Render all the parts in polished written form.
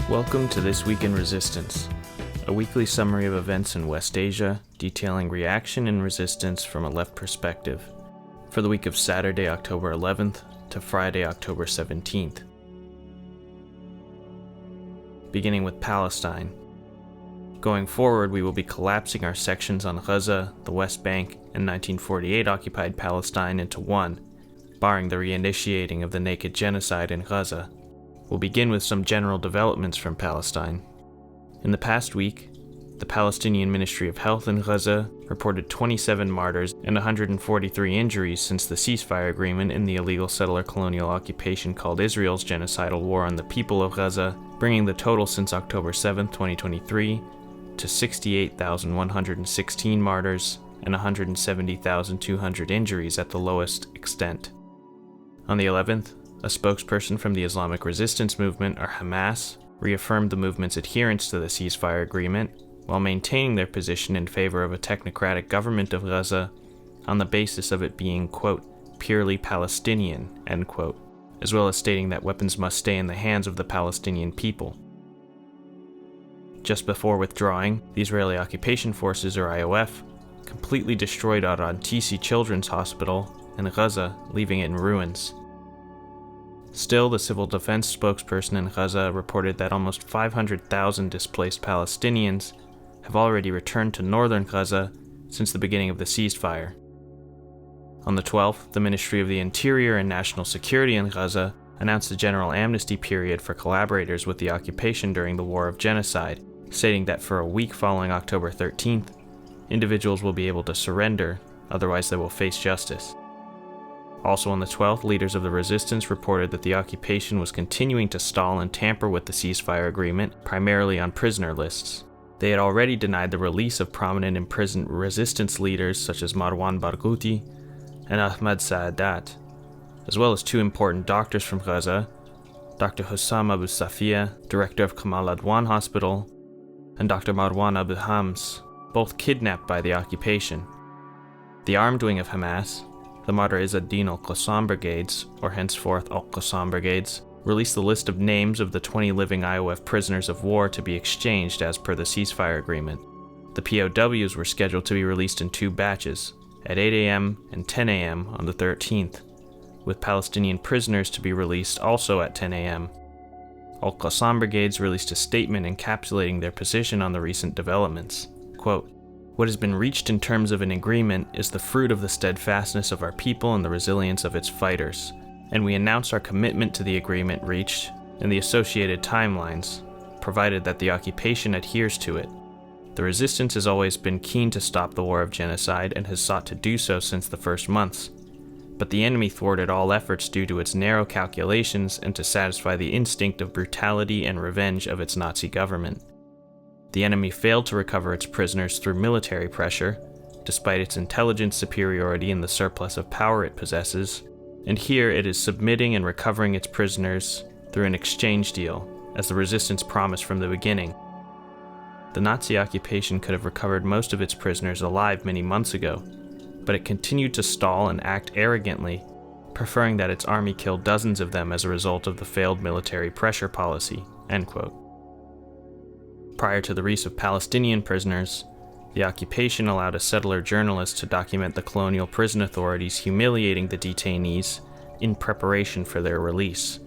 Welcome to This Week in Resistance, a weekly summary of events in West Asia, detailing reaction and resistance from a left perspective, for the week of Saturday, October 11th to Friday, October 17th. Beginning with Palestine. Going forward, we will be collapsing our sections on Gaza, the West Bank, and 1948 occupied Palestine into one, barring the reinitiating of the naked genocide in Gaza. We'll begin with some general developments from Palestine. In the past week, the Palestinian Ministry of Health in Gaza reported 27 martyrs and 143 injuries since the ceasefire agreement in the illegal settler colonial occupation called Israel's genocidal war on the people of Gaza, bringing the total since October 7, 2023 to 68,116 martyrs and 170,200 injuries at the lowest extent. On the 11th, a spokesperson from the Islamic resistance movement, or Hamas, reaffirmed the movement's adherence to the ceasefire agreement while maintaining their position in favor of a technocratic government of Gaza on the basis of it being, quote, purely Palestinian, end quote, as well as stating that weapons must stay in the hands of the Palestinian people. Just before withdrawing, the Israeli occupation forces, or IOF, completely destroyed Al-Antisi Children's Hospital in Gaza, leaving it in ruins. Still, the civil defense spokesperson in Gaza reported that almost 500,000 displaced Palestinians have already returned to northern Gaza since the beginning of the ceasefire. On the 12th, the Ministry of the Interior and National Security in Gaza announced a general amnesty period for collaborators with the occupation during the war of genocide, stating that for a week following October 13th, individuals will be able to surrender, otherwise they will face justice. Also on the 12th, leaders of the resistance reported that the occupation was continuing to stall and tamper with the ceasefire agreement, primarily on prisoner lists. They had already denied the release of prominent imprisoned resistance leaders such as Marwan Barghouti and Ahmad Saadat, as well as two important doctors from Gaza, Dr. Hussam Abu Safia, director of Kamal Adwan Hospital, and Dr. Marwan Abu Hams, both kidnapped by the occupation. The armed wing of Hamas, the Mater Izzad-Din al-Qassam Brigades, or henceforth al-Qassam Brigades, released the list of names of the 20 living IOF prisoners of war to be exchanged as per the ceasefire agreement. The POWs were scheduled to be released in two batches, at 8 a.m. and 10 a.m. on the 13th, with Palestinian prisoners to be released also at 10 a.m. Al-Qassam Brigades released a statement encapsulating their position on the recent developments. Quote, "What has been reached in terms of an agreement is the fruit of the steadfastness of our people and the resilience of its fighters, and we announce our commitment to the agreement reached and the associated timelines, provided that the occupation adheres to it. The resistance has always been keen to stop the war of genocide and has sought to do so since the first months, but the enemy thwarted all efforts due to its narrow calculations and to satisfy the instinct of brutality and revenge of its Nazi government. The enemy failed to recover its prisoners through military pressure, despite its intelligence superiority and the surplus of power it possesses, and here it is submitting and recovering its prisoners through an exchange deal, as the resistance promised from the beginning. The Nazi occupation could have recovered most of its prisoners alive many months ago, but it continued to stall and act arrogantly, preferring that its army kill dozens of them as a result of the failed military pressure policy." End quote. Prior to the release of Palestinian prisoners, the occupation allowed a settler journalist to document the colonial prison authorities humiliating the detainees in preparation for their release.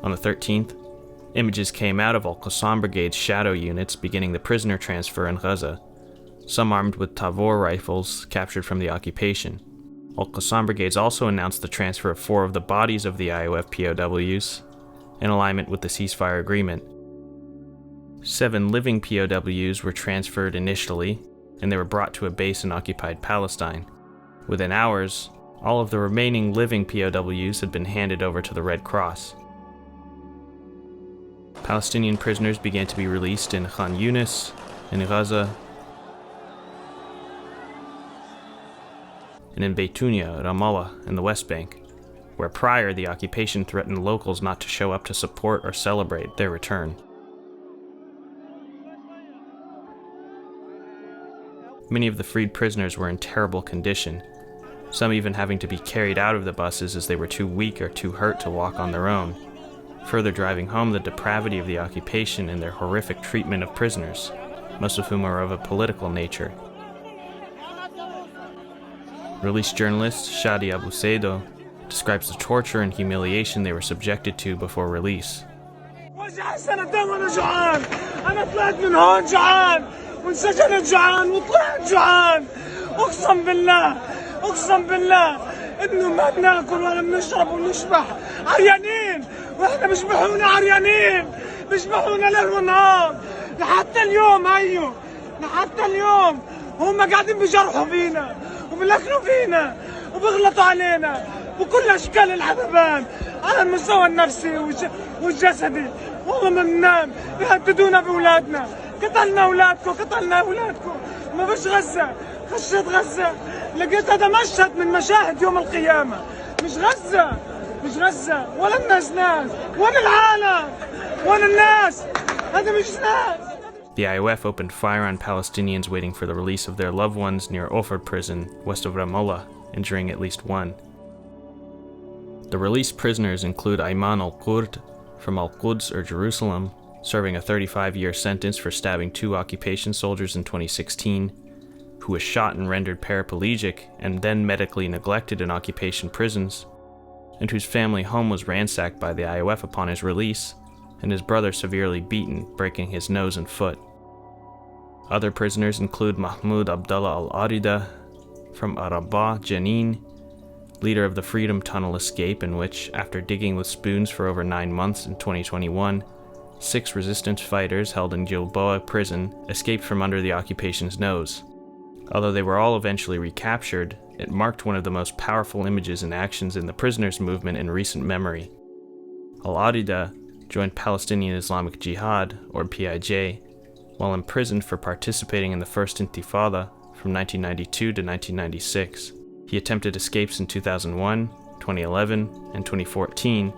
On the 13th, images came out of Al-Qassam Brigade's shadow units beginning the prisoner transfer in Gaza, some armed with TWIR rifles captured from the occupation. Al-Qassam Brigades also announced the transfer of 4 of the bodies of the IOF POWs, in alignment with the ceasefire agreement. 7 living POWs were transferred initially, and they were brought to a base in occupied Palestine. Within hours, all of the remaining living POWs had been handed over to the Red Cross. Palestinian prisoners began to be released in Khan Yunis, in Gaza, and in Beitunia, Ramallah, and the West Bank, where prior the occupation threatened locals not to show up to support or celebrate their return. Many of the freed prisoners were in terrible condition, some even having to be carried out of the buses as they were too weak or too hurt to walk on their own, further driving home the depravity of the occupation and their horrific treatment of prisoners, most of whom are of a political nature. Released journalist Shadi Abu Saido describes the torture and humiliation they were subjected to before release. وانسجنت جوعان وطلعت جوعان اقسم بالله انه ما بناكل ولا بنشرب ونشبح عريانين واحنا بيشبحونا عريانين بيشبحونا ليل ونهار لحتى اليوم هم قاعدين بيجرحوا فينا وبيلكنوا فينا وبيغلطوا علينا بكل اشكال العذابان على المستوى النفسي والجسدي. والله ما بننام يهددونا باولادنا قتلنا اولادكم ما فيش غزه. خشيت غزه لقيت هذا مشهد من مشاهد يوم القيامه. مش غزه ولا الناس وين العالم وين الناس. هذا مش ناس. The IOF opened fire on Palestinians waiting for the release of their loved ones near Ofar prison, west of Ramallah, injuring at least one. The released prisoners include Ayman al-Qurd from Al-Quds or Jerusalem, serving a 35-year sentence for stabbing 2 occupation soldiers in 2016, who was shot and rendered paraplegic and then medically neglected in occupation prisons, and whose family home was ransacked by the IOF upon his release, and his brother severely beaten, breaking his nose and foot. Other prisoners include Mahmoud Abdullah al-Arida from Arabah, Jenin, leader of the Freedom Tunnel escape in which, after digging with spoons for over 9 months in 2021, 6 resistance fighters held in Gilboa prison escaped from under the occupation's nose. Although they were all eventually recaptured, it marked one of the most powerful images and actions in the prisoners' movement in recent memory. Al-Arida joined Palestinian Islamic Jihad, or PIJ, while imprisoned for participating in the First Intifada from 1992 to 1996. He attempted escapes in 2001, 2011, and 2014,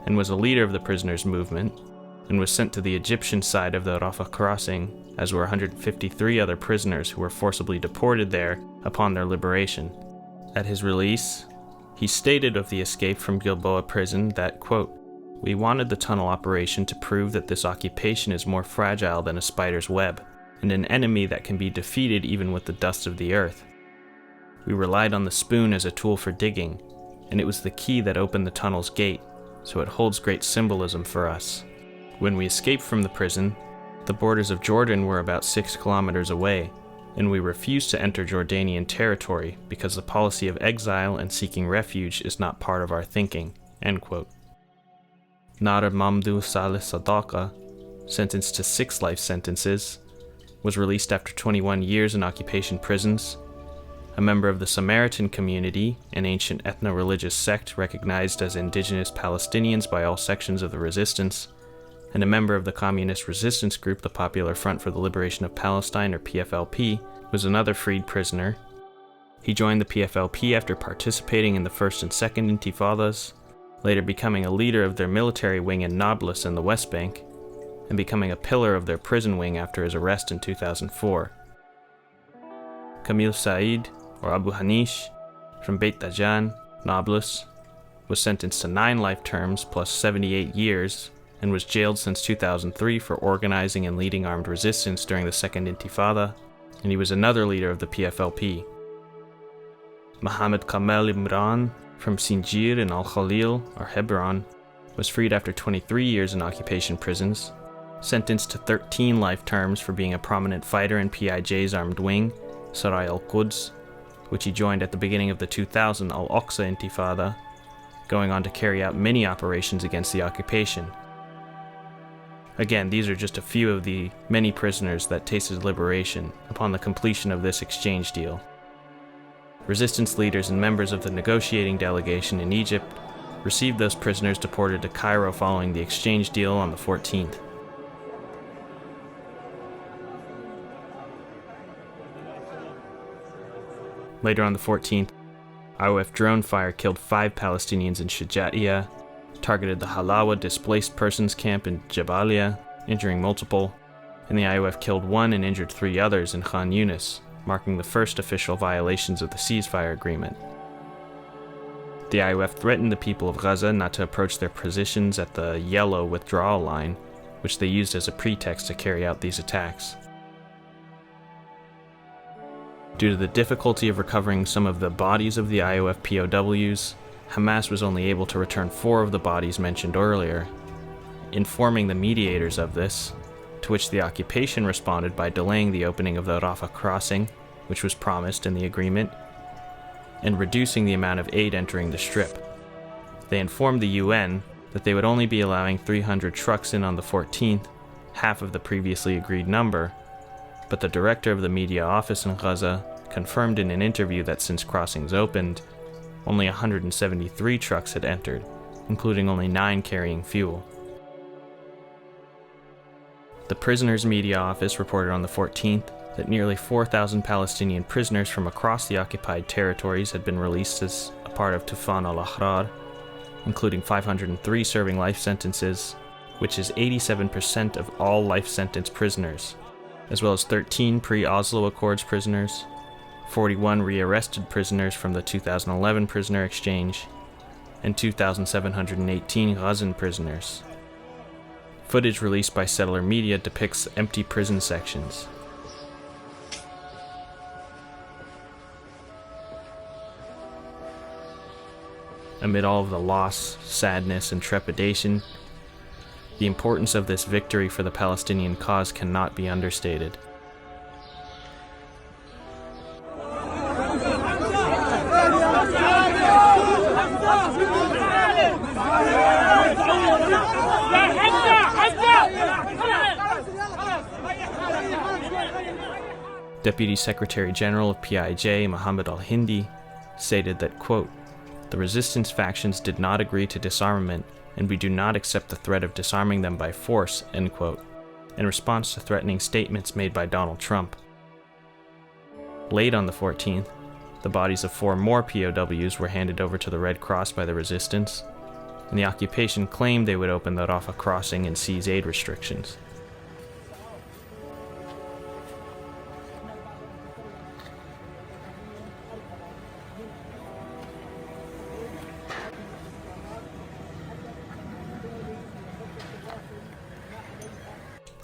and was a leader of the prisoners' movement, and was sent to the Egyptian side of the Rafah crossing, as were 153 other prisoners who were forcibly deported there upon their liberation. At his release, he stated of the escape from Gilboa prison that, quote, "We wanted the tunnel operation to prove that this occupation is more fragile than a spider's web, and an enemy that can be defeated even with the dust of the earth. We relied on the spoon as a tool for digging, and it was the key that opened the tunnel's gate, so it holds great symbolism for us. When we escaped from the prison, the borders of Jordan were about 6 kilometers away, and we refused to enter Jordanian territory because the policy of exile and seeking refuge is not part of our thinking." End quote. Nara Mamdou Saleh Sadaqa, sentenced to 6 life sentences, was released after 21 years in occupation prisons. A member of the Samaritan community, an ancient ethno-religious sect recognized as indigenous Palestinians by all sections of the resistance, and a member of the communist resistance group the Popular Front for the Liberation of Palestine, or PFLP, was another freed prisoner. He joined the PFLP after participating in the First and Second Intifadas, later becoming a leader of their military wing in Nablus in the West Bank, and becoming a pillar of their prison wing after his arrest in 2004. Kamil Said, or Abu Hanish, from Beit Dajan, Nablus, was sentenced to 9 life terms plus 78 years, and was jailed since 2003 for organizing and leading armed resistance during the Second Intifada, and he was another leader of the PFLP. Mohammed Kamel Imran, from Sinjir in Al-Khalil, or Hebron, was freed after 23 years in occupation prisons, sentenced to 13 life terms for being a prominent fighter in PIJ's armed wing, Sarai al-Quds, which he joined at the beginning of the 2000 Al-Aqsa Intifada, going on to carry out many operations against the occupation. Again, these are just a few of the many prisoners that tasted liberation upon the completion of this exchange deal. Resistance leaders and members of the negotiating delegation in Egypt received those prisoners deported to Cairo following the exchange deal on the 14th. Later on the 14th, IOF drone fire killed 5 Palestinians in Shuja'iyah, targeted the Halawa displaced persons camp in Jabalia, injuring multiple, and the IOF killed 1 and injured 3 others in Khan Yunis, marking the first official violations of the ceasefire agreement. The IOF threatened the people of Gaza not to approach their positions at the yellow withdrawal line, which they used as a pretext to carry out these attacks. Due to the difficulty of recovering some of the bodies of the IOF POWs, Hamas was only able to return 4 of the bodies mentioned earlier, informing the mediators of this, to which the occupation responded by delaying the opening of the Rafah crossing, which was promised in the agreement, and reducing the amount of aid entering the strip. They informed the UN that they would only be allowing 300 trucks in on the 14th, half of the previously agreed number, but the director of the media office in Gaza confirmed in an interview that since crossings opened, only 173 trucks had entered, including only 9 carrying fuel. The prisoners' media office reported on the 14th that nearly 4,000 Palestinian prisoners from across the occupied territories had been released as a part of Tufan al-Ahrar, including 503 serving life sentences, which is 87% of all life sentence prisoners, as well as 13 pre-Oslo Accords prisoners, 41 re-arrested prisoners from the 2011 prisoner exchange, and 2,718 Gazan prisoners. Footage released by settler media depicts empty prison sections. Amid all of the loss, sadness, and trepidation, the importance of this victory for the Palestinian cause cannot be understated. Deputy Secretary General of PIJ, Mohammed al-Hindi, stated that, quote, "The resistance factions did not agree to disarmament, and we do not accept the threat of disarming them by force," end quote, in response to threatening statements made by Donald Trump. Late on the 14th, the bodies of 4 more POWs were handed over to the Red Cross by the resistance, and the occupation claimed they would open the Rafah crossing and seize aid restrictions.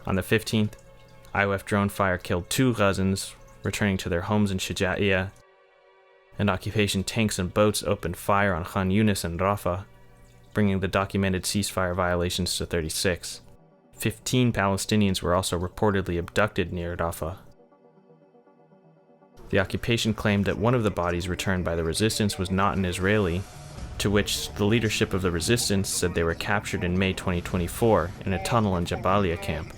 On the 15th, IOF drone fire killed 2 Gazans returning to their homes in Shuja'iyah, and occupation tanks and boats opened fire on Khan Yunis and Rafah, bringing the documented ceasefire violations to 36. 15 Palestinians were also reportedly abducted near Rafah. The occupation claimed that one of the bodies returned by the resistance was not an Israeli, to which the leadership of the resistance said they were captured in May 2024 in a tunnel in Jabalia camp,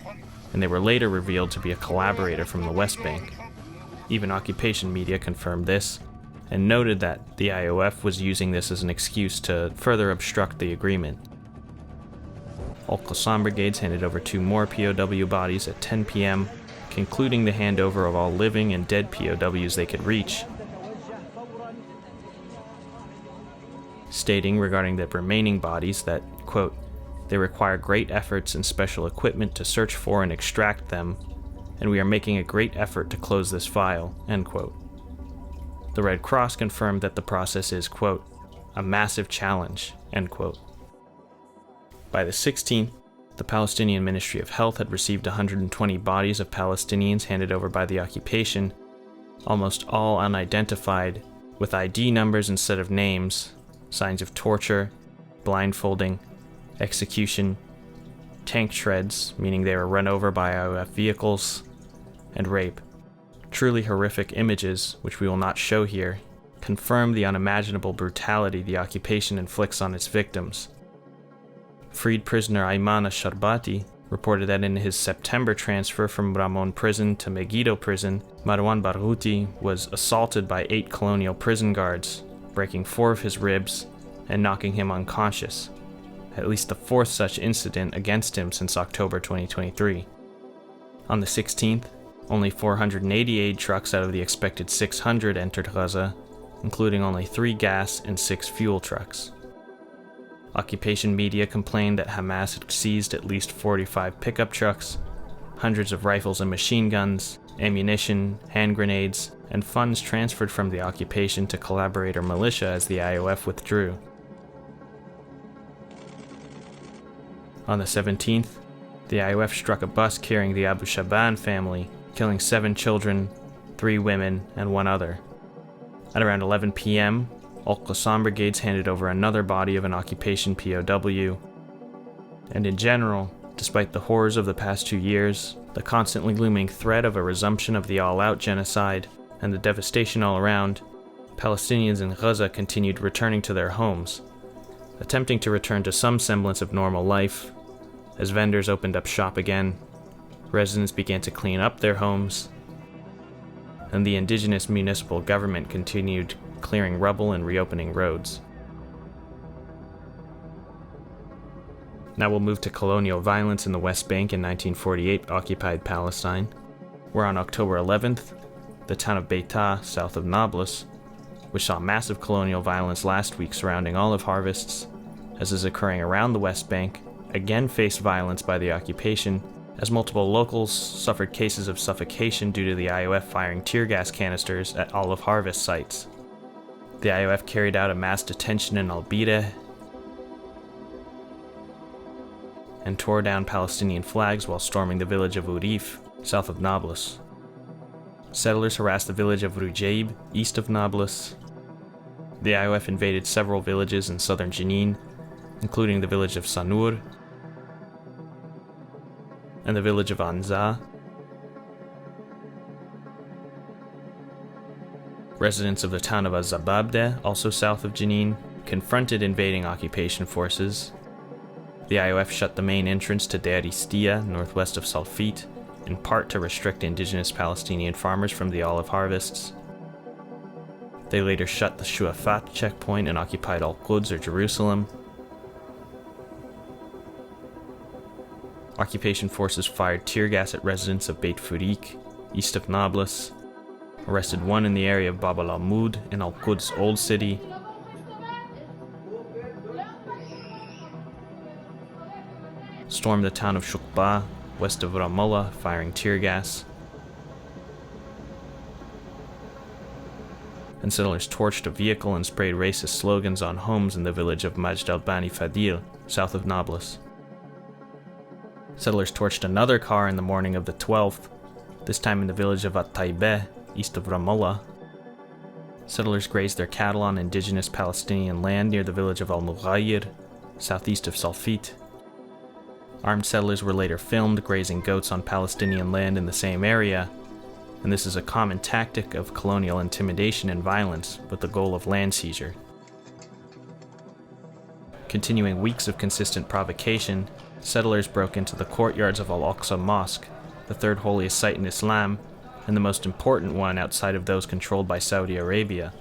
and they were later revealed to be a collaborator from the West Bank. Even occupation media confirmed this, and noted that the IOF was using this as an excuse to further obstruct the agreement. Al-Qassam brigades handed over 2 more POW bodies at 10 p.m., concluding the handover of all living and dead POWs they could reach, stating regarding the remaining bodies that, quote, "They require great efforts and special equipment to search for and extract them, and we are making a great effort to close this file," end quote. The Red Cross confirmed that the process is, quote, "a massive challenge," end quote. By the 16th, the Palestinian Ministry of Health had received 120 bodies of Palestinians handed over by the occupation, almost all unidentified, with ID numbers instead of names, signs of torture, blindfolding, execution, tank shreds, meaning they were run over by IOF vehicles, and rape. Truly horrific images, which we will not show here, confirm the unimaginable brutality the occupation inflicts on its victims. Freed prisoner Ayman Sharbati reported that in his September transfer from Ramon prison to Megiddo prison, Marwan Barghouti was assaulted by 8 colonial prison guards, breaking 4 of his ribs and knocking him unconscious, at least the 4th such incident against him since October 2023. On the 16th, only 488 trucks out of the expected 600 entered Gaza, including only 3 gas and 6 fuel trucks. Occupation media complained that Hamas had seized at least 45 pickup trucks, hundreds of rifles and machine guns, ammunition, hand grenades, and funds transferred from the occupation to collaborator militia as the IOF withdrew. On the 17th, the IOF struck a bus carrying the Abu Shaban family, killing 7 children, 3 women, and 1 other. At around 11 p.m., Al-Qassam brigades handed over another body of an occupation POW. And in general, despite the horrors of the past 2 years, the constantly looming threat of a resumption of the all-out genocide, and the devastation all around, Palestinians in Gaza continued returning to their homes, attempting to return to some semblance of normal life. As vendors opened up shop again, residents began to clean up their homes, and the indigenous municipal government continued clearing rubble and reopening roads. Now we'll move to colonial violence in the West Bank in 1948 occupied Palestine, where on October 11th, the town of Beitah, south of Nablus, which saw massive colonial violence last week surrounding olive harvests, as is occurring around the West Bank, again faced violence by the occupation, as multiple locals suffered cases of suffocation due to the IOF firing tear gas canisters at olive harvest sites. The IOF carried out a mass detention in Al-Bideh and tore down Palestinian flags while storming the village of Urif, south of Nablus. Settlers harassed the village of Rujaib, east of Nablus. The IOF invaded several villages in southern Jenin, including the village of Sanur and the village of Anza. Residents of the town of Az-Zababdeh, also south of Jenin, confronted invading occupation forces. The IOF shut the main entrance to Deir Istia, northwest of Salfit, in part to restrict indigenous Palestinian farmers from the olive harvests. They later shut the Shuafat checkpoint and occupied Al-Quds or Jerusalem. Occupation forces fired tear gas at residents of Beit Furik, east of Nablus, arrested 1 in the area of Bab al-Amud in Al-Quds Old City, stormed the town of Shukba, west of Ramallah, firing tear gas, and settlers torched a vehicle and sprayed racist slogans on homes in the village of Majd al-Bani Fadil, south of Nablus. Settlers torched another car in the morning of the 12th, this time in the village of At-Taibeh, east of Ramallah. Settlers grazed their cattle on indigenous Palestinian land near the village of Al-Mughayir, southeast of Salfit. Armed settlers were later filmed grazing goats on Palestinian land in the same area, and this is a common tactic of colonial intimidation and violence with the goal of land seizure. Continuing weeks of consistent provocation, settlers broke into the courtyards of Al-Aqsa Mosque, the third holiest site in Islam, and the most important one outside of those controlled by Saudi Arabia.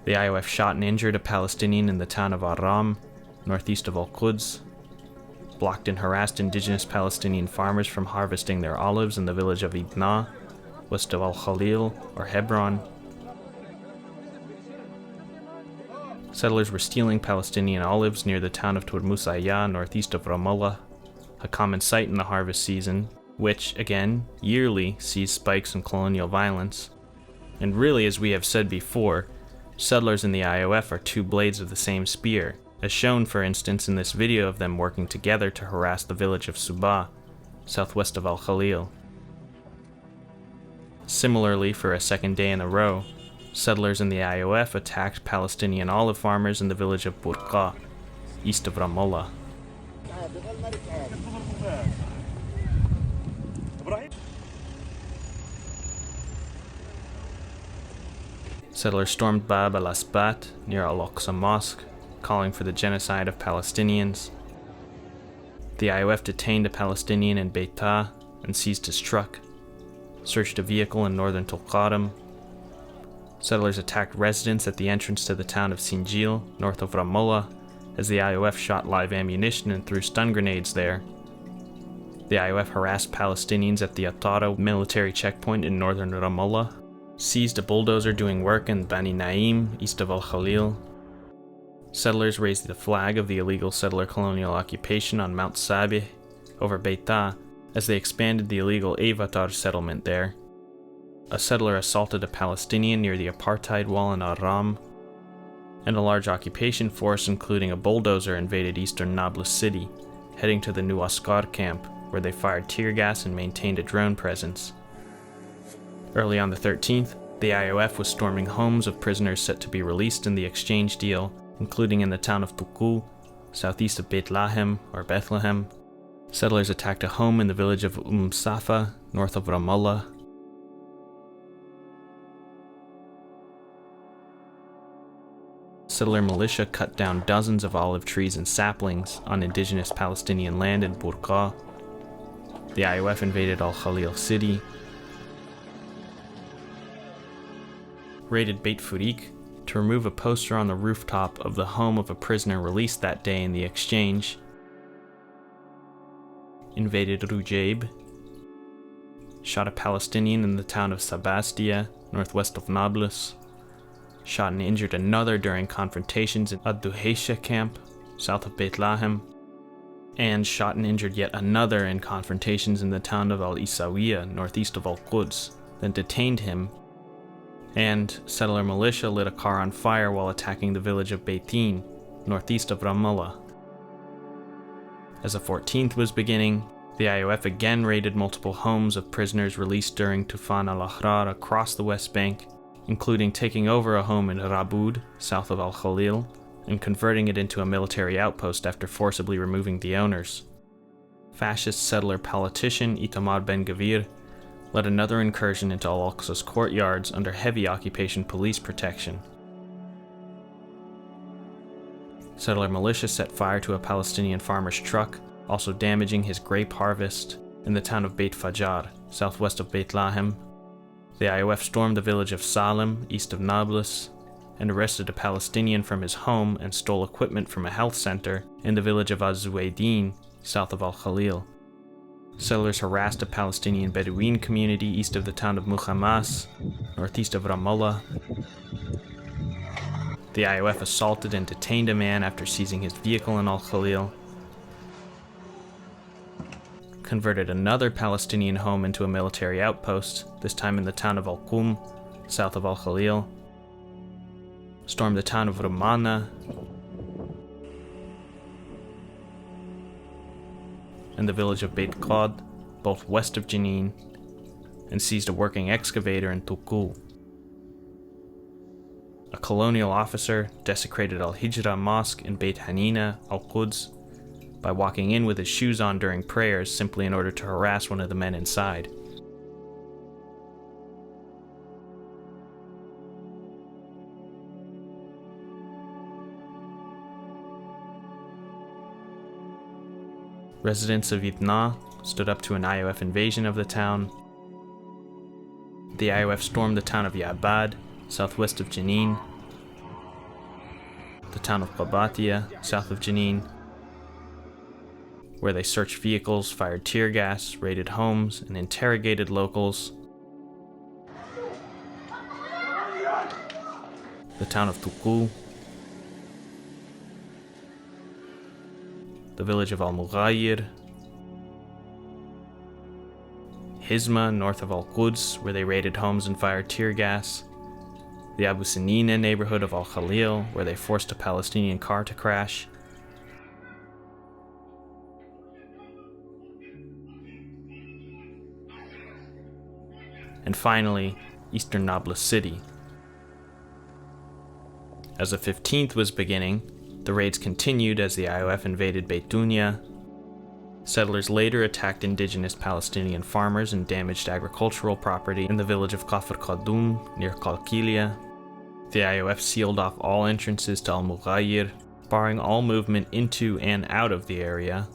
The IOF shot and injured a Palestinian in the town of Aram, northeast of Al-Quds, blocked and harassed indigenous Palestinian farmers from harvesting their olives in the village of Ibna, west of Al-Khalil or Hebron. Settlers were stealing Palestinian olives near the town of Turmusaya, northeast of Ramallah, a common sight in the harvest season, which, again, yearly sees spikes in colonial violence. And really, as we have said before, settlers in the IOF are 2 blades of the same spear, as shown, for instance, in this video of them working together to harass the village of Subah, southwest of Al-Khalil. Similarly, for a second day in a row, settlers in the IOF attacked Palestinian olive farmers in the village of Burqa, east of Ramallah. Settlers stormed Bab al-Asbat near Al-Aqsa Mosque, calling for the genocide of Palestinians. The IOF detained a Palestinian in Beitah and seized his truck, searched a vehicle in northern Tulqadam. Settlers attacked residents at the entrance to the town of Sinjil, north of Ramallah, as the IOF shot live ammunition and threw stun grenades there. The IOF harassed Palestinians at the Atara military checkpoint in northern Ramallah, seized a bulldozer doing work in Bani Naim, east of Al-Khalil. Settlers raised the flag of the illegal settler colonial occupation on Mount Sabih over Beitah as they expanded the illegal Avatar settlement there. A settler assaulted a Palestinian near the apartheid wall in Aram, and a large occupation force, including a bulldozer, invaded eastern Nablus city, heading to the New Askar camp, where they fired tear gas and maintained a drone presence. Early on the 13th, the IOF was storming homes of prisoners set to be released in the exchange deal, including in the town of Tukul, southeast of Bethlehem or Bethlehem. Settlers attacked a home in the village of Safa, north of Ramallah. Settler militia cut down dozens of olive trees and saplings on indigenous Palestinian land in Burqa. The IOF invaded Al-Khalil city, raided Beit Furik to remove a poster on the rooftop of the home of a prisoner released that day in the exchange, invaded Rujaib, shot a Palestinian in the town of Sabastia, northwest of Nablus, shot and injured another during confrontations in Ad-Duhaysha camp, south of Bethlehem, and shot and injured yet another in confrontations in the town of Al-Isawiya, northeast of Al-Quds, then detained him, and settler militia lit a car on fire while attacking the village of Beitin, northeast of Ramallah. As the 14th was beginning, the IOF again raided multiple homes of prisoners released during Tufan al-Ahrar across the West Bank, including taking over a home in Rabud, south of Al-Khalil, and converting it into a military outpost after forcibly removing the owners. Fascist settler politician Itamar Ben-Gvir led another incursion into Al-Aqsa's courtyards under heavy occupation police protection. Settler militia set fire to a Palestinian farmer's truck, also damaging his grape harvest in the town of Beit Fajar, southwest of Bethlehem. The IOF stormed the village of Salem, east of Nablus, and arrested a Palestinian from his home and stole equipment from a health center in the village of Az-Zuwaydin, south of Al-Khalil. Settlers harassed a Palestinian Bedouin community east of the town of Mukhamas, northeast of Ramallah. The IOF assaulted and detained a man after seizing his vehicle in Al-Khalil, converted another Palestinian home into a military outpost, this time in the town of Al-Qum, south of Al-Khalil, stormed the town of Rumana, and the village of Beit Qad, both west of Jenin, and seized a working excavator in Tukul. A colonial officer desecrated Al-Hijra Mosque in Beit Hanina, Al-Quds, by walking in with his shoes on during prayers simply in order to harass one of the men inside. Residents of Idna stood up to an IOF invasion of the town. The IOF stormed the town of Ya'bad, southwest of Jenin, the town of Qabatia, south of Jenin, where they searched vehicles, fired tear gas, raided homes, and interrogated locals. The town of Tukul, the village of Al-Mughayir, Hizma, north of Al-Quds, where they raided homes and fired tear gas, the Abu Sinina neighborhood of Al-Khalil, where they forced a Palestinian car to crash, and finally, eastern Nablus city. As the 15th was beginning, the raids continued as the IOF invaded Beitunia. Settlers later attacked indigenous Palestinian farmers and damaged agricultural property in the village of Kafr Qadum near Qalqilia. The IOF sealed off all entrances to Al-Mughayir, barring all movement into and out of the area.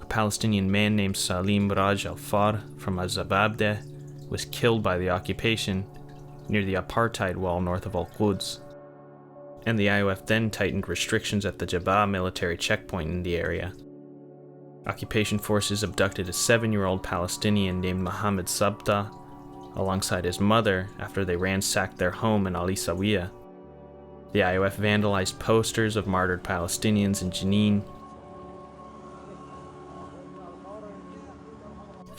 A Palestinian man named Salim Raj al-Far from Az-Zababdeh was killed by the occupation near the apartheid wall north of Al-Quds, and the IOF then tightened restrictions at the Jabba military checkpoint in the area. Occupation forces abducted a 7-year-old Palestinian named Mohammed Sabta alongside his mother after they ransacked their home in Al-Isawiya. The IOF vandalized posters of martyred Palestinians in Jenin.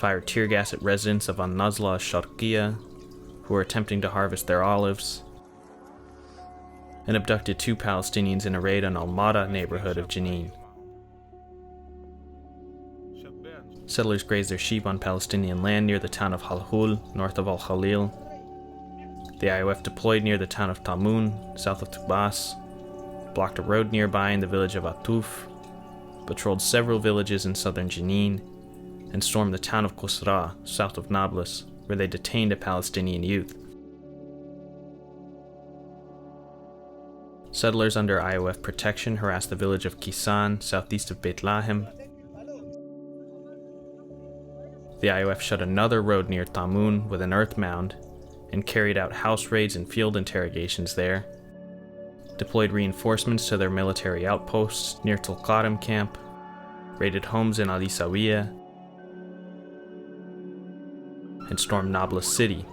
fired tear gas at residents of An-Nazla al-Sharqiyya who were attempting to harvest their olives, and abducted 2 Palestinians in a raid on Al-Mada neighborhood of Jenin. Settlers grazed their sheep on Palestinian land near the town of Halhul, north of Al-Khalil. The IOF deployed near the town of Tamun, south of Tubas, blocked a road nearby in the village of Atuf, patrolled several villages in southern Jenin, and stormed the town of Qusra, south of Nablus, where they detained a Palestinian youth. Settlers under IOF protection harassed the village of Kisan, southeast of Beit Lahem. The IOF shut another road near Tamun with an earth mound and carried out house raids and field interrogations there, deployed reinforcements to their military outposts near Tulkarem camp, raided homes in Ali Sawiya, and stormed Nablus city.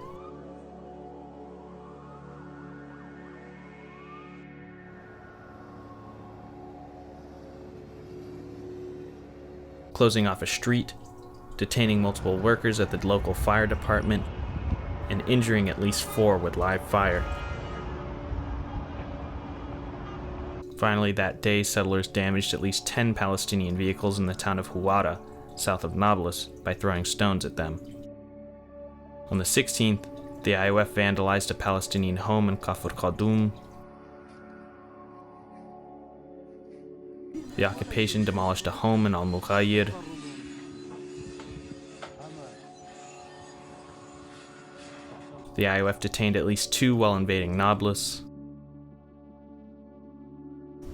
Closing off a street, detaining multiple workers at the local fire department, and injuring at least 4 with live fire. Finally, that day, settlers damaged at least 10 Palestinian vehicles in the town of Huwara, south of Nablus, by throwing stones at them. On the 16th, the IOF vandalized a Palestinian home in Kafr Qadum. The occupation demolished a home in Al-Mughayir. The IOF detained at least 2 while invading Nablus.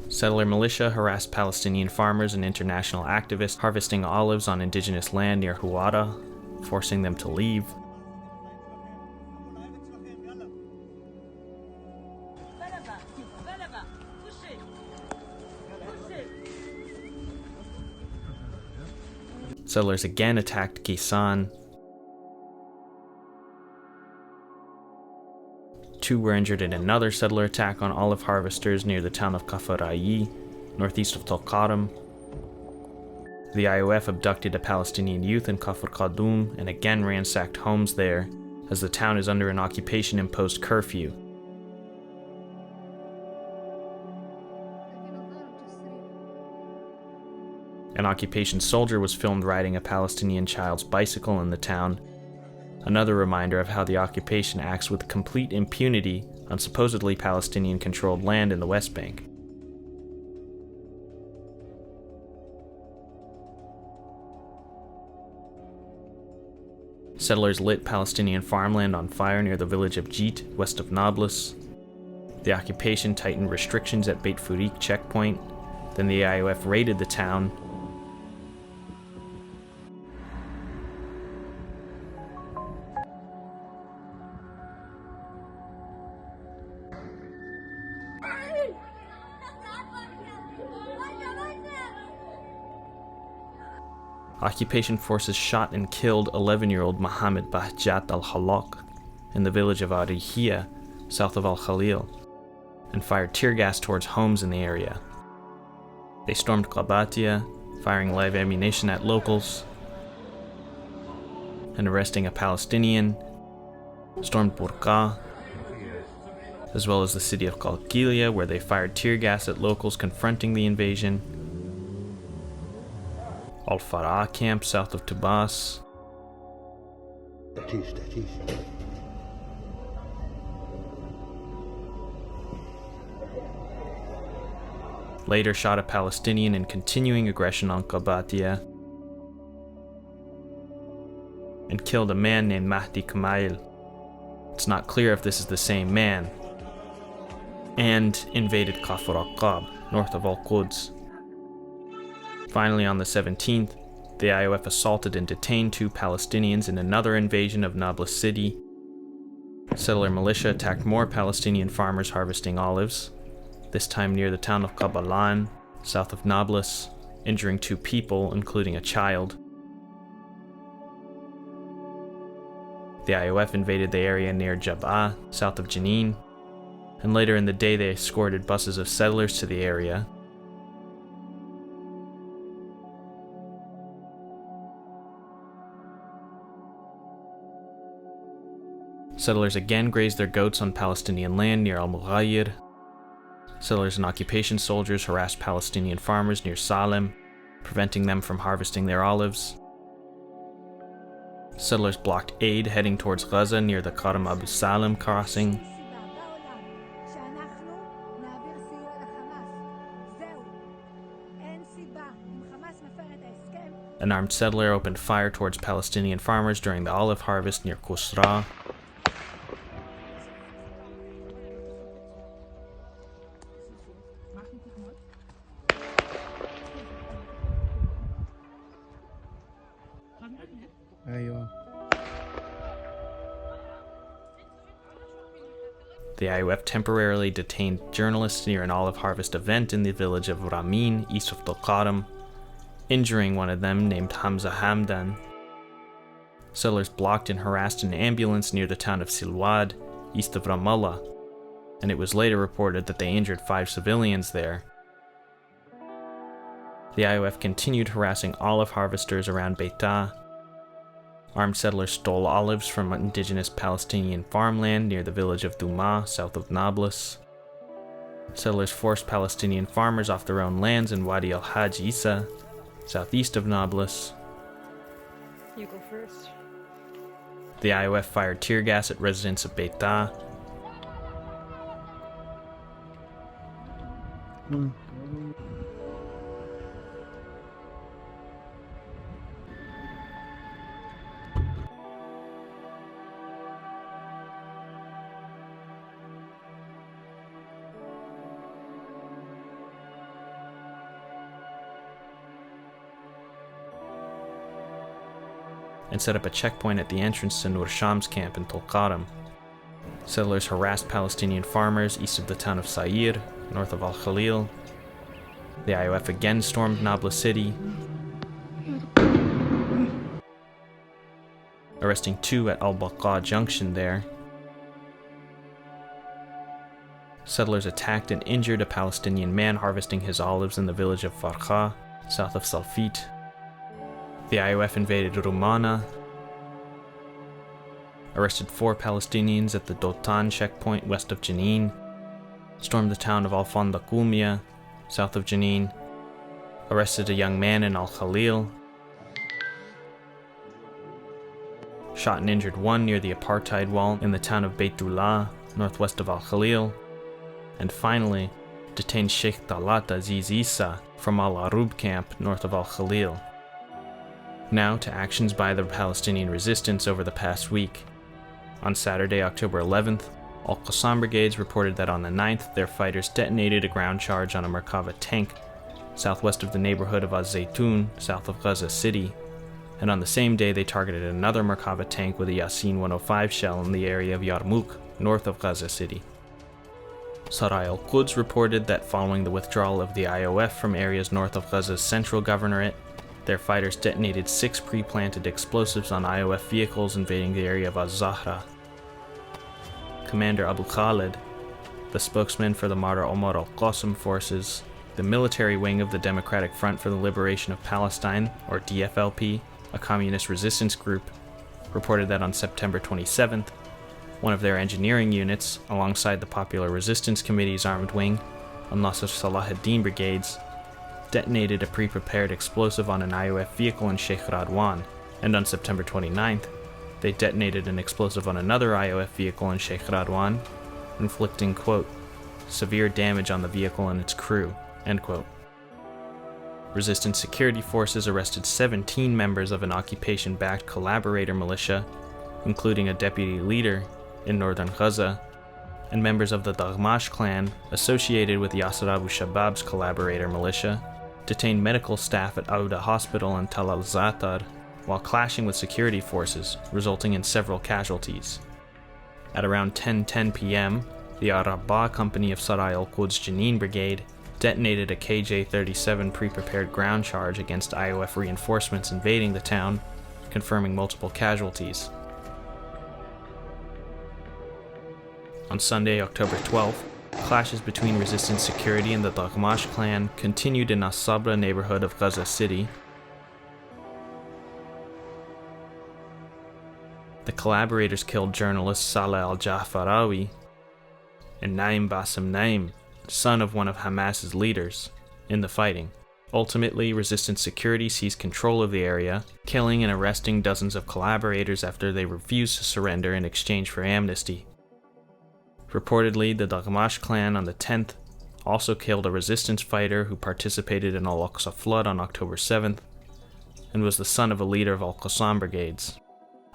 Settler militia harassed Palestinian farmers and international activists harvesting olives on indigenous land near Huwara, forcing them to leave. Settlers again attacked Kisan. 2 were injured in another settler attack on olive harvesters near the town of Kafr Ayi, northeast of Tulkarem. The IOF abducted a Palestinian youth in Kafr Qadum and again ransacked homes there, as the town is under an occupation-imposed curfew. An occupation soldier was filmed riding a Palestinian child's bicycle in the town, another reminder of how the occupation acts with complete impunity on supposedly Palestinian-controlled land in the West Bank. Settlers lit Palestinian farmland on fire near the village of Jit, west of Nablus. The occupation tightened restrictions at Beit Furik checkpoint. Then the IOF raided the town. Occupation forces shot and killed 11-year-old Mohammed Bahjat al-Halak in the village of Arihia, south of Al-Khalil, and fired tear gas towards homes in the area. They stormed Qabatia, firing live ammunition at locals, and arresting a Palestinian, stormed Burqa, as well as the city of Qalqilia, where they fired tear gas at locals confronting the invasion, Al-Farah camp south of Tubas, later shot a Palestinian in continuing aggression on Qabatia, and killed a man named Mahdi Kamail. It's not clear if this is the same man, and invaded Kafr Aqab, north of Al-Quds. Finally, on the 17th, the IOF assaulted and detained 2 Palestinians in another invasion of Nablus city. Settler militia attacked more Palestinian farmers harvesting olives, this time near the town of Qabalan, south of Nablus, injuring 2 people, including a child. The IOF invaded the area near Jab'a, south of Jenin, and later in the day they escorted buses of settlers to the area. Settlers again grazed their goats on Palestinian land near Al-Mughayir. Settlers and occupation soldiers harassed Palestinian farmers near Salem, preventing them from harvesting their olives. Settlers blocked aid heading towards Gaza near the Karam Abu Salam crossing. An armed settler opened fire towards Palestinian farmers during the olive harvest near Kusra. The IOF temporarily detained journalists near an olive harvest event in the village of Ramin, east of Tulqaram, injuring one of them named Hamza Hamdan. Settlers blocked and harassed an ambulance near the town of Silwad, east of Ramallah, and it was later reported that they injured 5 civilians there. The IOF continued harassing olive harvesters around Beitah. Armed settlers stole olives from indigenous Palestinian farmland near the village of Douma, south of Nablus. Settlers forced Palestinian farmers off their own lands in Wadi al-Hajj Isa, southeast of Nablus. You go first. The IOF fired tear gas at residents of Beitah. And set up a checkpoint at the entrance to Nur Sham's camp in Tulqaram. Settlers harassed Palestinian farmers east of the town of Sayr, north of Al-Khalil. The IOF again stormed Nablus city, arresting 2 at Al-Baqa Junction there. Settlers attacked and injured a Palestinian man harvesting his olives in the village of Farqa, south of Salfit. The IOF invaded Rumana, arrested 4 Palestinians at the Dotan checkpoint west of Jenin, stormed the town of Al-Fandakumia, south of Jenin, arrested a young man in Al-Khalil, shot and injured 1 near the apartheid wall in the town of Beitullah, northwest of Al-Khalil, and finally detained Sheikh Talat Aziz Isa from Al-Arub camp north of Al-Khalil. Now to actions by the Palestinian resistance over the past week. On Saturday, October 11th, Al-Qassam brigades reported that on the 9th, their fighters detonated a ground charge on a Merkava tank southwest of the neighborhood of Az-Zaytun, south of Gaza City, and on the same day they targeted another Merkava tank with a Yasin 105 shell in the area of Yarmouk, north of Gaza City. Sarai al-Quds reported that following the withdrawal of the IOF from areas north of Gaza's central governorate, their fighters detonated 6 pre-planted explosives on IOF vehicles invading the area of Az-Zahra. Commander Abu Khalid, the spokesman for the Martyr Omar al-Qassam forces, the military wing of the Democratic Front for the Liberation of Palestine, or DFLP, a communist resistance group, reported that on September 27th, one of their engineering units, alongside the Popular Resistance Committee's armed wing, al-Nasr Salahuddin brigades, detonated a pre-prepared explosive on an IOF vehicle in Sheikh Radwan, and on September 29th, they detonated an explosive on another IOF vehicle in Sheikh Radwan, inflicting, quote, severe damage on the vehicle and its crew, end quote. Resistance security forces arrested 17 members of an occupation-backed collaborator militia, including a deputy leader in northern Gaza, and members of the Daghmash clan associated with Yasser Abu Shabab's collaborator militia, detained medical staff at Auda Hospital in Tal al-Zatar while clashing with security forces, resulting in several casualties. At around 10:10 p.m., the Arabah company of Sarai al-Quds Jenin Brigade detonated a KJ-37 pre-prepared ground charge against IOF reinforcements invading the town, confirming multiple casualties. On Sunday, October 12th, clashes between resistance security and the Daghmash clan continued in As-Sabra neighborhood of Gaza City. The collaborators killed journalist Saleh al-Jafarawi and Naim Bassem Naim, son of one of Hamas's leaders, in the fighting. Ultimately, resistance security seized control of the area, killing and arresting dozens of collaborators after they refused to surrender in exchange for amnesty. Reportedly, the Daghmash clan on the 10th also killed a resistance fighter who participated in Al-Aqsa flood on October 7th and was the son of a leader of Al-Qassam brigades.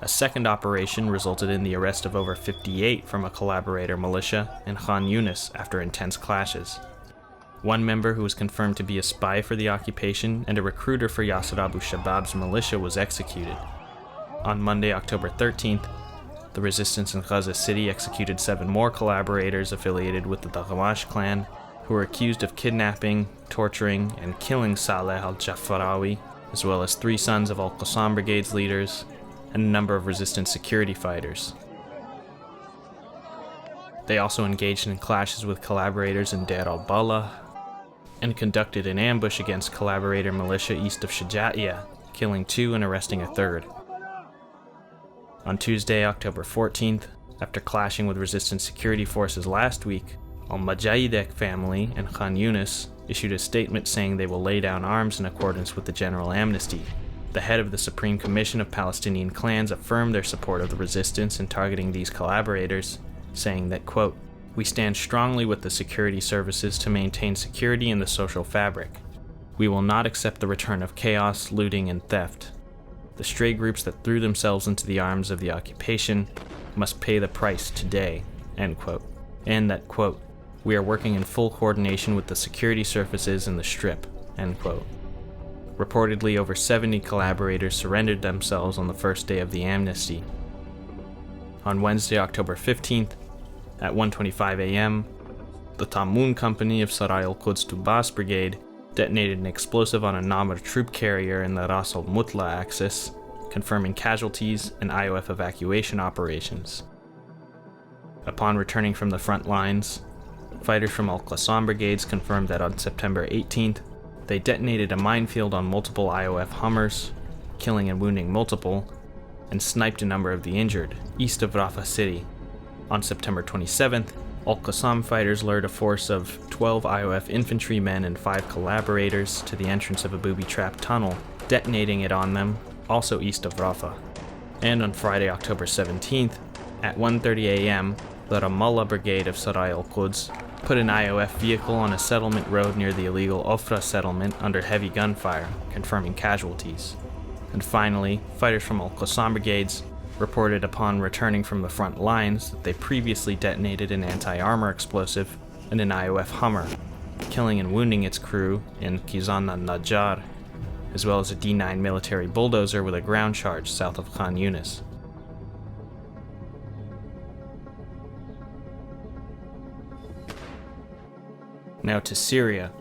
A second operation resulted in the arrest of over 58 from a collaborator militia in Khan Yunis after intense clashes. One member who was confirmed to be a spy for the occupation and a recruiter for Yasser Abu Shabab's militia was executed. On Monday, October 13th, the resistance in Gaza City executed 7 more collaborators affiliated with the Daghmash clan who were accused of kidnapping, torturing, and killing Saleh al-Jafarawi, as well as 3 sons of Al-Qassam brigade's leaders and a number of resistance security fighters. They also engaged in clashes with collaborators in Deir al-Balah and conducted an ambush against collaborator militia east of Shaja'iyah, killing 2 and arresting a 3rd. On Tuesday, October 14th, after clashing with resistance security forces last week, Al-Majidek family and Khan Yunis issued a statement saying they will lay down arms in accordance with the general amnesty. The head of the Supreme Commission of Palestinian clans affirmed their support of the resistance in targeting these collaborators, saying that, quote, "We stand strongly with the security services to maintain security in the social fabric. We will not accept the return of chaos, looting, and theft. The stray groups that threw themselves into the arms of the occupation must pay the price today," end quote. And that, quote, "We are working in full coordination with the security services in the Strip," end quote. Reportedly, over 70 collaborators surrendered themselves on the first day of the amnesty. On Wednesday, October 15th, at 1:25 a.m., the Tamun company of Sarai al-Quds Tubas brigade detonated an explosive on a Namr troop carrier in the Ras al-Mutla axis, confirming casualties and IOF evacuation operations. Upon returning from the front lines, fighters from Al-Qassam brigades confirmed that on September 18th, they detonated a minefield on multiple IOF Hummers, killing and wounding multiple, and sniped a number of the injured, east of Rafah city. On September 27th, Al-Qassam fighters lured a force of 12 IOF infantrymen and 5 collaborators to the entrance of a booby-trapped tunnel, detonating it on them, also east of Rafah. And on Friday, October 17th, at 1:30 a.m., the Ramallah brigade of Sarai al-Quds put an IOF vehicle on a settlement road near the illegal Ofra settlement under heavy gunfire, confirming casualties. And finally, fighters from Al-Qassam brigades reported upon returning from the front lines that they previously detonated an anti-armor explosive in an IOF Hummer, killing and wounding its crew in Kizan al-Najjar, as well as a D9 military bulldozer with a ground charge south of Khan Yunis. Now to Syria.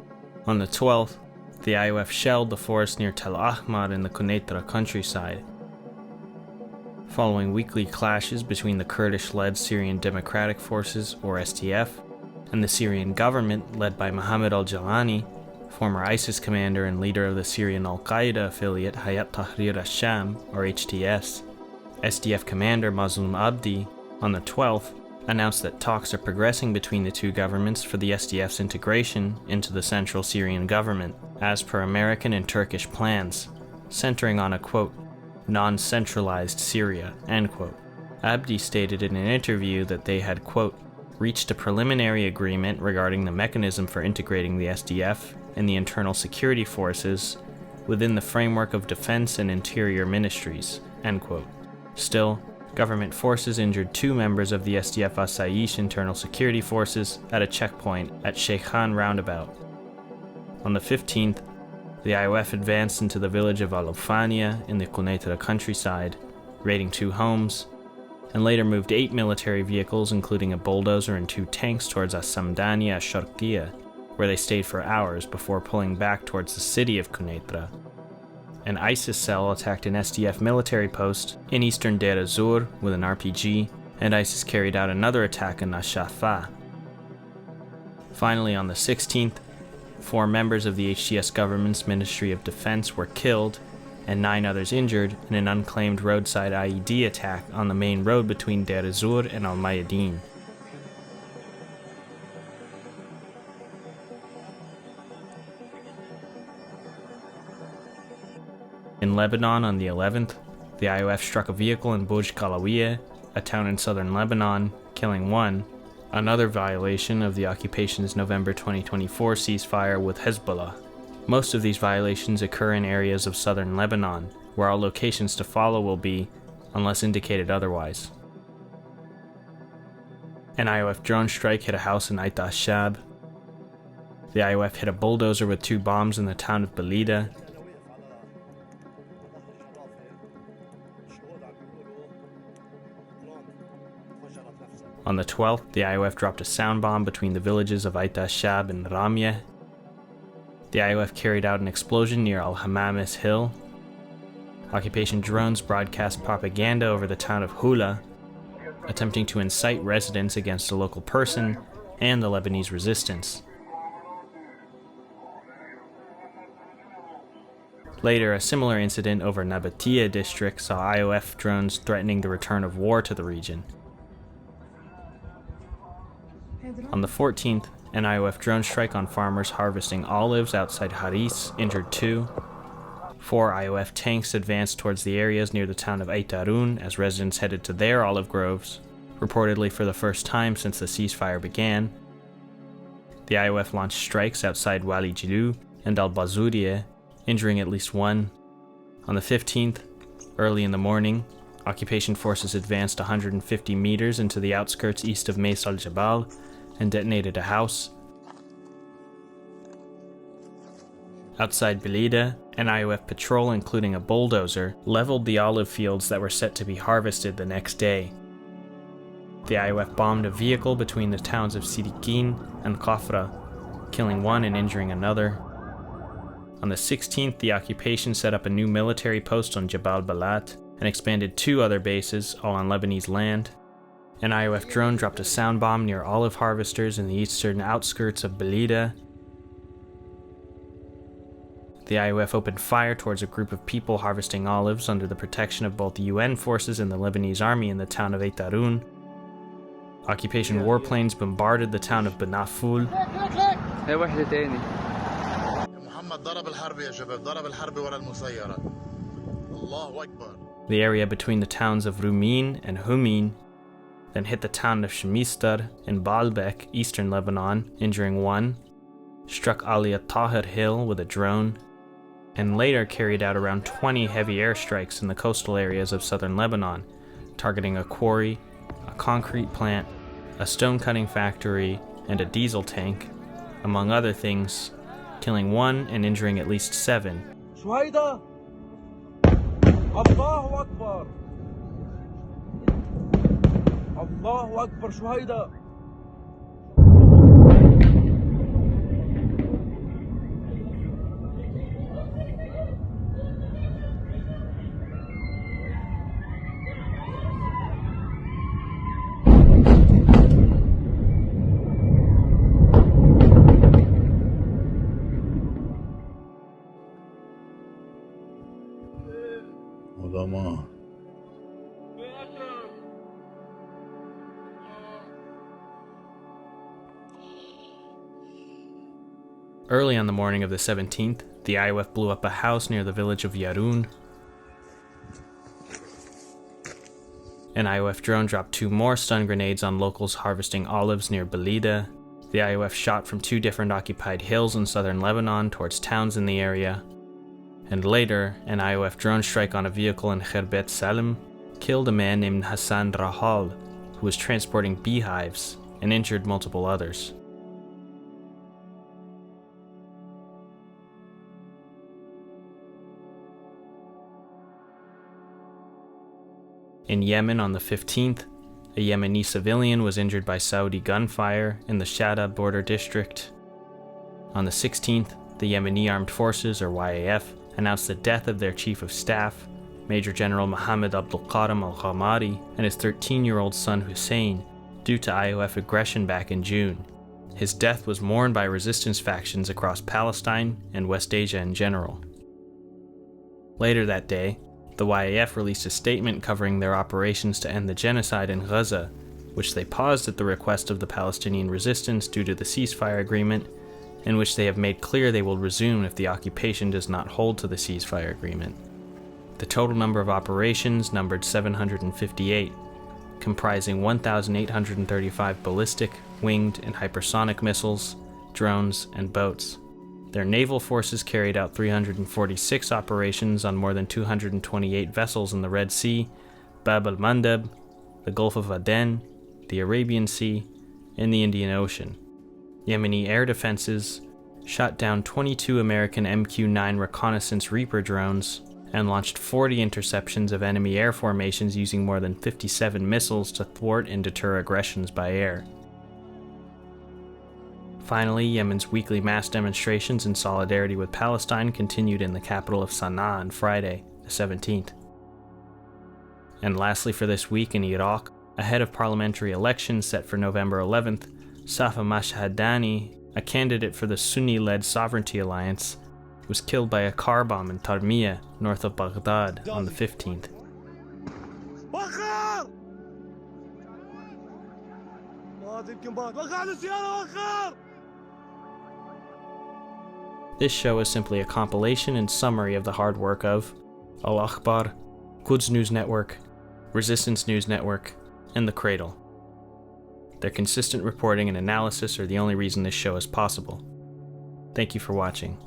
On the 12th, the IOF shelled the forest near Tel Ahmar in the Quneitra countryside. Following weekly clashes between the Kurdish-led Syrian Democratic Forces, or SDF, and the Syrian government led by Mohammed al-Jalani, former ISIS commander and leader of the Syrian al-Qaeda affiliate Hayat Tahrir al-Sham, or HTS, SDF commander Mazloum Abdi, on the 12th, announced that talks are progressing between the two governments for the SDF's integration into the central Syrian government, as per American and Turkish plans, centering on a, quote, non-centralized Syria, end quote. Abdi stated in an interview that they had, quote, reached a preliminary agreement regarding the mechanism for integrating the SDF and the internal security forces within the framework of defense and interior ministries, end quote. Still, government forces injured 2 members of the SDF Asaish internal security forces at a checkpoint at Sheikh Khan roundabout. On the 15th, the IOF advanced into the village of Al-Ufania in the Quneitra countryside, raiding 2 homes, and later moved 8 military vehicles, including a bulldozer and 2 tanks, towards As-Samdaniya Ash-Sharqiyya, where they stayed for hours before pulling back towards the city of Quneitra. An ISIS cell attacked an SDF military post in eastern Deir ez-Zor with an RPG, and ISIS carried out another attack in Ash-Shafa. Finally, on the 16th, 4 members of the HTS government's Ministry of Defense were killed and 9 others injured in an unclaimed roadside IED attack on the main road between Deir ez-Zor and Al-Mayadeen. In Lebanon on the 11th, the IOF struck a vehicle in Bouj Kalawiyeh, a town in southern Lebanon, killing 1, another violation of the occupation's November 2024 ceasefire with Hezbollah. Most of these violations occur in areas of southern Lebanon, where all locations to follow will be, unless indicated otherwise. An IOF drone strike hit a house in Ait al-Shab. The IOF hit a bulldozer with 2 bombs in the town of Belida. On the 12th, the IOF dropped a sound bomb between the villages of Ait al-Shab and Ramyeh. The IOF carried out an explosion near Al-Hamamis Hill. Occupation drones broadcast propaganda over the town of Hula, attempting to incite residents against a local person and the Lebanese resistance. Later, a similar incident over Nabatea district saw IOF drones threatening the return of war to the region. On the 14th, an IOF drone strike on farmers harvesting olives outside Haris injured 2. 4 IOF tanks advanced towards the areas near the town of Ait Arun as residents headed to their olive groves, reportedly for the first time since the ceasefire began. The IOF launched strikes outside Wali Jilu and Al-Bazoudieh, injuring at least 1. On the 15th, early in the morning, occupation forces advanced 150 meters into the outskirts east of Meis al-Jabal and detonated a house. Outside Belida, an IOF patrol, including a bulldozer, leveled the olive fields that were set to be harvested the next day. The IOF bombed a vehicle between the towns of Sidikin and Khafra, killing 1 and injuring another. On the 16th, the occupation set up a new military post on Jabal Balat and expanded 2 other bases, all on Lebanese land. An IOF drone dropped a sound bomb near olive harvesters in the eastern outskirts of Belida. The IOF opened fire towards a group of people harvesting olives under the protection of both the UN forces and the Lebanese army in the town of Ait Arun. Occupation warplanes bombarded the town of Benaful. The area between the towns of Rumin and Humin, then hit the town of Shemistar in Baalbek, eastern Lebanon, injuring 1, struck Aliyah Tahir Hill with a drone, and later carried out around 20 heavy airstrikes in the coastal areas of southern Lebanon, targeting a quarry, a concrete plant, a stone-cutting factory, and a diesel tank, among other things, killing 1 and injuring at least 7. شهيدة الله أكبر الله أكبر شهيدة. Early on the morning of the 17th, the IOF blew up a house near the village of Yarun. An IOF drone dropped 2 more stun grenades on locals harvesting olives near Belida. The IOF shot from 2 different occupied hills in southern Lebanon towards towns in the area. And later, an IOF drone strike on a vehicle in Khirbet Salim killed a man named Hassan Rahal, who was transporting beehives, and injured multiple others. In Yemen on the 15th, a Yemeni civilian was injured by Saudi gunfire in the Shada border district. On the 16th, the Yemeni Armed Forces, or YAF, announced the death of their Chief of Staff, Major General Mohammed Abdul Qarim al-Ghamari, and his 13-year-old son Hussein, due to IOF aggression back in June. His death was mourned by resistance factions across Palestine and West Asia in general. Later that day, the IOF released a statement covering their operations to end the genocide in Gaza, which they paused at the request of the Palestinian resistance due to the ceasefire agreement, in which they have made clear they will resume if the occupation does not hold to the ceasefire agreement. The total number of operations numbered 758, comprising 1,835 ballistic, winged, and hypersonic missiles, drones, and boats. Their naval forces carried out 346 operations on more than 228 vessels in the Red Sea, Bab al-Mandeb, the Gulf of Aden, the Arabian Sea, and the Indian Ocean. Yemeni air defenses shot down 22 American MQ-9 reconnaissance Reaper drones and launched 40 interceptions of enemy air formations using more than 57 missiles to thwart and deter aggressions by air. Finally, Yemen's weekly mass demonstrations in solidarity with Palestine continued in the capital of Sana'a on Friday, the 17th. And lastly for this week in Iraq, ahead of parliamentary elections set for November 11th, Safa Mashhadani, a candidate for the Sunni-led Sovereignty Alliance, was killed by a car bomb in Tarmiya, north of Baghdad, on the 15th. This show is simply a compilation and summary of the hard work of Al Akhbar, Quds News Network, Resistance News Network, and The Cradle. Their consistent reporting and analysis are the only reason this show is possible. Thank you for watching.